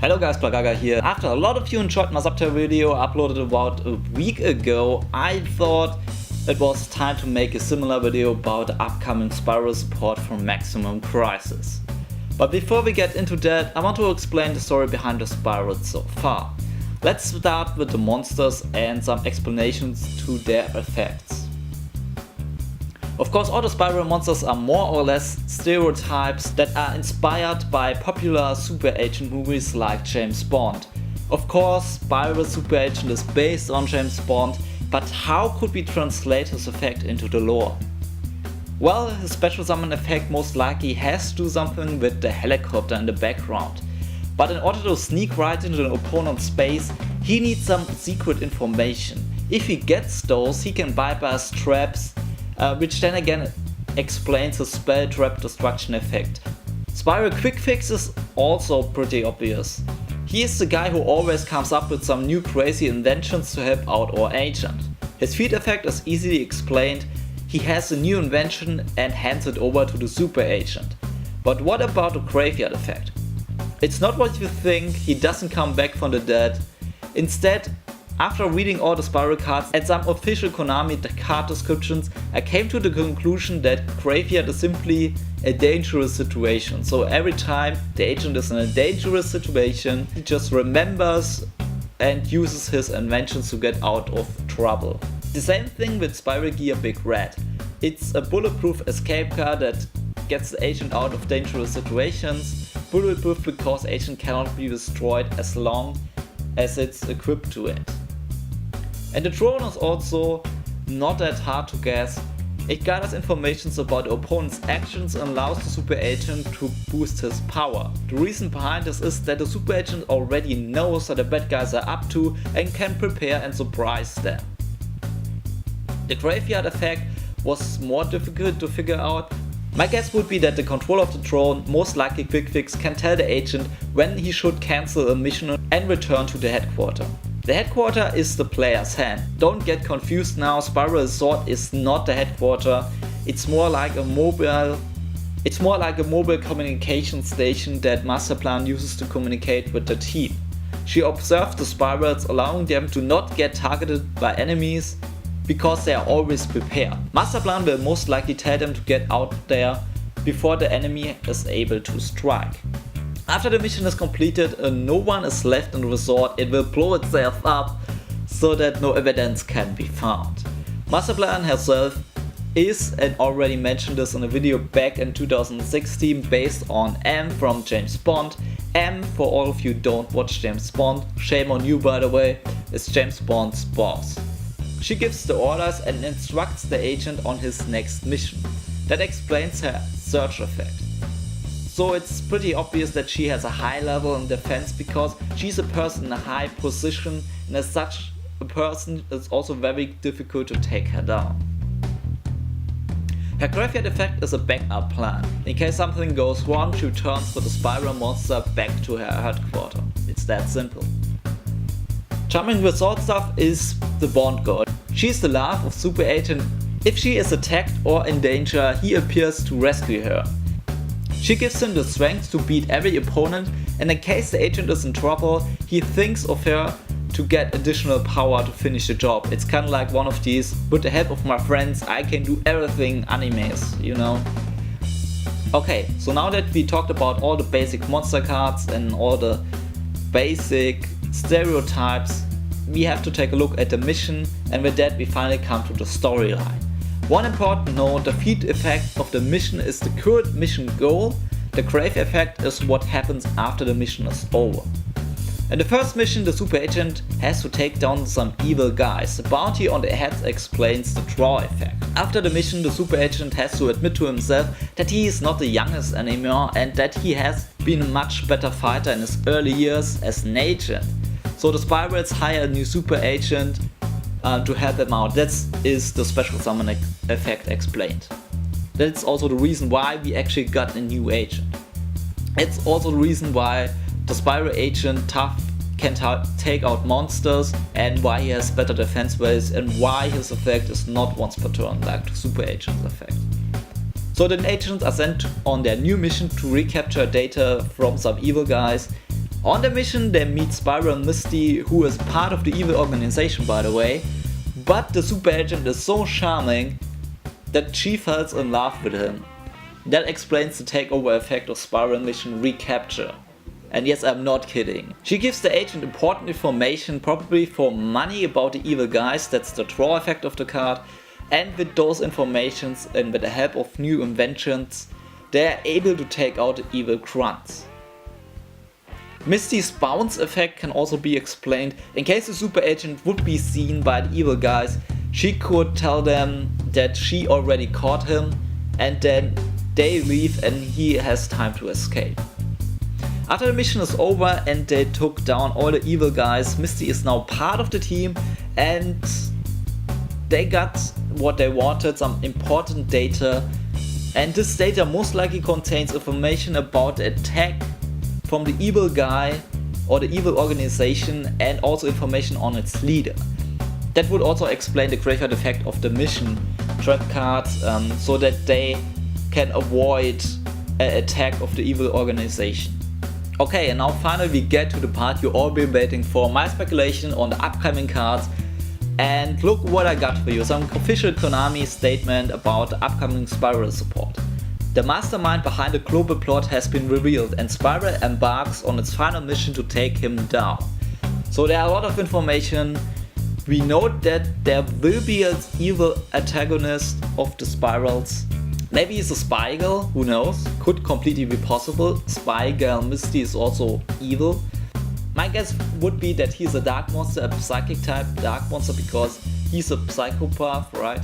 Hello guys, Plagaga here. After a lot of you enjoyed my subtitle video uploaded about a week ago, I thought it was time to make a similar video about the upcoming SPYRAL support for Maximum Crisis. But before we get into that, I want to explain the story behind the SPYRAL so far. Let's start with the monsters and some explanations to their effects. Of course, all the SPYRAL monsters are more or less stereotypes that are inspired by popular super agent movies like James Bond. Of course, SPYRAL super agent is based on James Bond, but how could we translate his effect into the lore? Well, his special summon effect most likely has to do something with the helicopter in the background. But in order to sneak right into an opponent's space, he needs some secret information. If he gets those, he can bypass traps, which then again explains the spell trap destruction effect. SPYRAL quick fix is also pretty obvious. He is the guy who always comes up with some new crazy inventions to help out our agent. His feed effect is easily explained. He has a new invention and hands it over to the super agent. But what about the graveyard effect? It's not what you think. He doesn't come back from the dead. Instead, after reading all the SPYRAL cards and some official Konami card descriptions, I came to the conclusion that graveyard is simply a dangerous situation. So every time the agent is in a dangerous situation, he just remembers and uses his inventions to get out of trouble. The same thing with SPYRAL Gear Big Red. It's a bulletproof escape card that gets the agent out of dangerous situations. Bulletproof because the agent cannot be destroyed as long as it's equipped to it. And the drone is also not that hard to guess. It gathers information about the opponent's actions and allows the super agent to boost his power. The reason behind this is that the super agent already knows what the bad guys are up to and can prepare and surprise them. The graveyard effect was more difficult to figure out. My guess would be that the controller of the drone, most likely Quick Fix, can tell the agent when he should cancel a mission and return to the headquarters. The headquarter is the player's hand. Don't get confused now, SPYRAL Sword is not the headquarter. It's more like a mobile communication station that Masterplan uses to communicate with the team. She observes the SPYRALs, allowing them to not get targeted by enemies because they are always prepared. Masterplan will most likely tell them to get out there before the enemy is able to strike. After the mission is completed and no one is left in the resort, it will blow itself up so that no evidence can be found. Masterplan herself is, and already mentioned this in a video back in 2016, based on M from James Bond. M, for all of you who don't watch James Bond, shame on you by the way, is James Bond's boss. She gives the orders and instructs the agent on his next mission. That explains her search effect. So it's pretty obvious that she has a high level in defense because she's a person in a high position, and as such a person it's also very difficult to take her down. Her graveyard effect is a backup plan. In case something goes wrong, she returns with the SPYRAL monster back to her headquarters. It's that simple. Jumping with sword stuff is the Bond girl. She's the love of Super Agent. If she is attacked or in danger, he appears to rescue her. She gives him the strength to beat every opponent, and in case the agent is in trouble, he thinks of her to get additional power to finish the job. It's kind of like one of these, with the help of my friends, I can do everything animes, you know. Okay, so now that we talked about all the basic monster cards and all the basic stereotypes, we have to take a look at the mission, and with that we finally come to the storyline. One important note, the feed effect of the mission is the current mission goal. The grave effect is what happens after the mission is over. In the first mission, the super agent has to take down some evil guys. The bounty on their heads explains the draw effect. After the mission, the super agent has to admit to himself that he is not the youngest anymore and that he has been a much better fighter in his early years as an agent. So the SPYRALs hire a new super agent to help them out. That is the special summon effect explained. That's also the reason why we actually got a new agent. It's also the reason why the SPYRAL agent Tough can take out monsters and why he has better defense rates and why his effect is not once per turn like the super agent's effect. So the agents are sent on their new mission to recapture data from some evil guys On the mission they meet Spiral and Misty, who is part of the evil organization by the way, but the super agent is so charming that she falls in love with him. That explains the takeover effect of Spiral mission Recapture. And yes, I'm not kidding. She gives the agent important information, probably for money, about the evil guys, that's the draw effect of the card, and with those informations and with the help of new inventions, they are able to take out the evil grunts. Misty's bounce effect can also be explained. In case the super agent would be seen by the evil guys, she could tell them that she already caught him, and then they leave and he has time to escape. After the mission is over and they took down all the evil guys, Misty is now part of the team and they got what they wanted, some important data, and this data most likely contains information about the attack from the evil guy or the evil organization, and also information on its leader. That would also explain the graveyard effect of the mission trap cards, so that they can avoid an attack of the evil organization. Okay, and now finally we get to the part you all been waiting for, my speculation on the upcoming cards. And look what I got for you, some official Konami statement about the upcoming SPYRAL support. The mastermind behind the global plot has been revealed and SPYRAL embarks on its final mission to take him down. So there are a lot of information. We know that there will be an evil antagonist of the SPYRALs. Maybe it's a Spy Girl, who knows, could completely be possible. Spy Girl Misty is also evil. My guess would be that he's a dark monster, a psychic type dark monster, because he's a psychopath, right?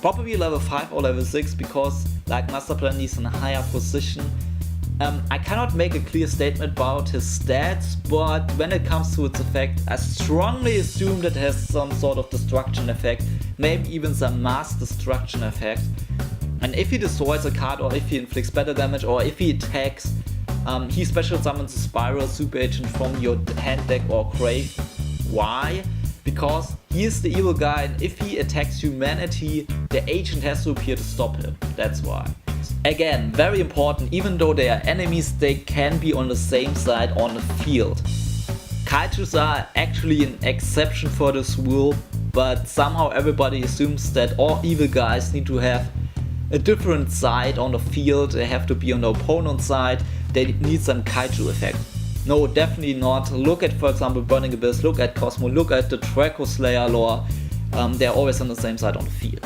Probably level 5 or level 6, because like Master Plan he's in a higher position. I cannot make a clear statement about his stats, but when it comes to its effect, I strongly assume that it has some sort of destruction effect, maybe even some mass destruction effect. And if he destroys a card, or if he inflicts better damage, or if he attacks, he special summons a Spiral Super Agent from your hand deck or grave. Why? Because he is the evil guy, and if he attacks humanity, the agent has to appear to stop him. That's why. Again, very important, even though they are enemies, they can be on the same side on the field. Kaijus are actually an exception for this rule, but somehow everybody assumes that all evil guys need to have a different side on the field. They have to be on the opponent's side. They need some kaiju effect. No, definitely not. Look at, for example, Burning Abyss, look at Cosmo, look at the Draco Slayer lore. They're always on the same side on the field.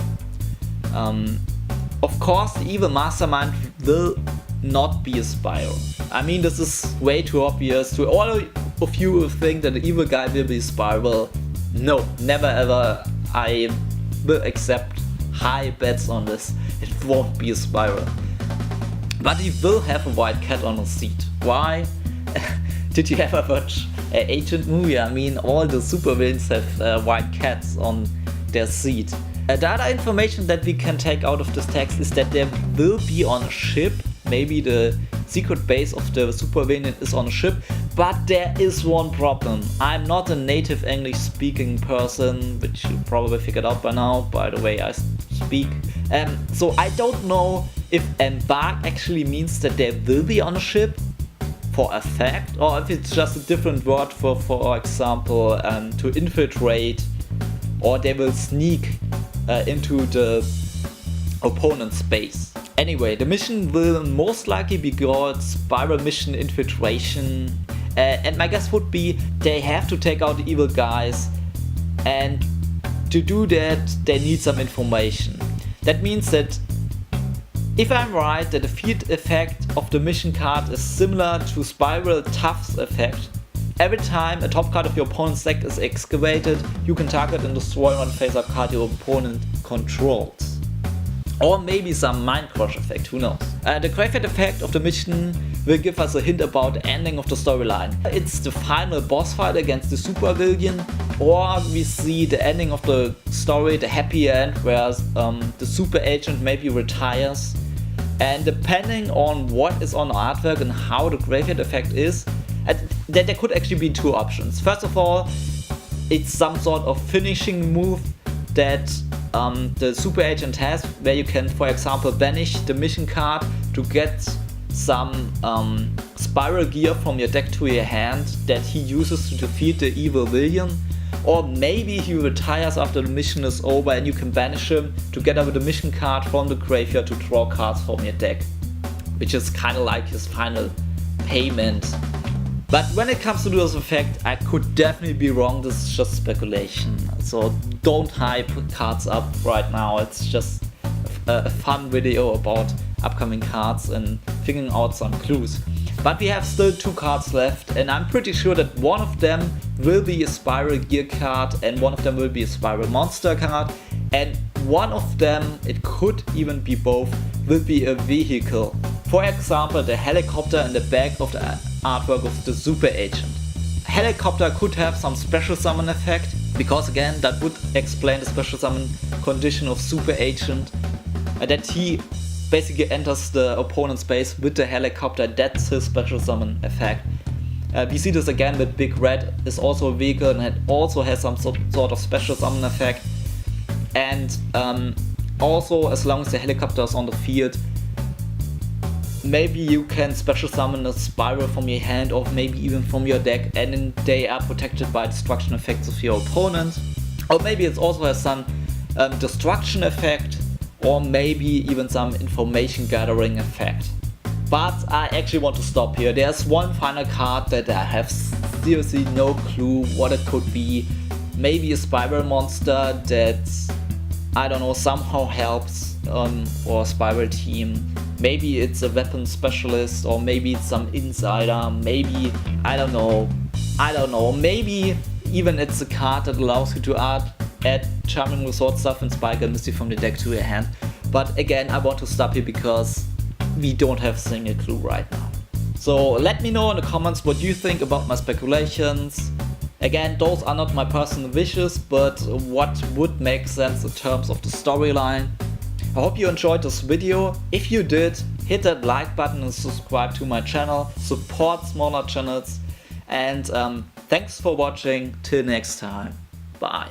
Of course, the evil mastermind will not be a Spiral. I mean, this is way too obvious. To all of you who think that the evil guy will be a Spiral, no, never ever. I will accept high bets on this. It won't be a Spiral. But he will have a white cat on his seat. Why? Did you ever watch an Agent movie? I mean, all the supervillains have white cats on their seat. The other information that we can take out of this text is that there will be on a ship. Maybe the secret base of the supervillain is on a ship. But there is one problem. I'm not a native English speaking person, which you probably figured out by now, by the way I speak. So I don't know if embark actually means that they will be on a ship for a fact, or if it's just a different word for example, to infiltrate, or they will sneak into the opponent's space. Anyway, the mission will most likely be called Spiral Mission Infiltration, and my guess would be they have to take out the evil guys, and to do that they need some information. That means that if I'm right, that the field effect of the mission card is similar to Spiral Tough's effect. Every time a top card of your opponent's deck is excavated, you can target and destroy one face-up card your opponent controls. Or maybe some Mind Crush effect, who knows. The graveyard effect of the mission will give us a hint about the ending of the storyline. It's the final boss fight against the super villain, or we see the ending of the story, the happy end, where the super agent maybe retires. And depending on what is on the artwork and how the graveyard effect is, there could actually be two options. First of all, it's some sort of finishing move that the super agent has, where you can, for example, banish the mission card to get some spiral gear from your deck to your hand that he uses to defeat the evil villain. Or maybe he retires after the mission is over and you can banish him together with the mission card from the graveyard to draw cards from your deck, which is kind of like his final payment. But when it comes to this effect, I could definitely be wrong. This is just speculation, so don't hype cards up right now. It's just a fun video about upcoming cards and figuring out some clues. But we have still 2 cards left, and I'm pretty sure that one of them will be a Spiral Gear card and one of them will be a Spiral Monster card, and one of them, it could even be both, will be a vehicle. For example, the helicopter in the back of the artwork of the Super Agent. Helicopter could have some special summon effect, because again that would explain the special summon condition of Super Agent, that he basically enters the opponent's base with the helicopter. That's his special summon effect. We see this again with Big Red, is also a vehicle and it also has some sort of special summon effect. And also, as long as the helicopter is on the field, maybe you can special summon a spiral from your hand or maybe even from your deck, and then they are protected by destruction effects of your opponent. Or maybe it also has some destruction effect, or maybe even some information gathering effect. But I actually want to stop here. There's one final card that I have seriously no clue what it could be. Maybe a Spiral Monster that, I don't know, somehow helps or Spiral team. Maybe it's a weapon specialist, or maybe it's some insider, maybe, I don't know, maybe even it's a card that allows you to add Charming Resort stuff and Spike and Misty from the deck to your hand. But again, I want to stop here because we don't have a single clue right now. So let me know in the comments what you think about my speculations. Again, those are not my personal wishes, but what would make sense in terms of the storyline. I hope you enjoyed this video. If you did, hit that like button and subscribe to my channel. Support smaller channels. And thanks for watching. Till next time. Bye.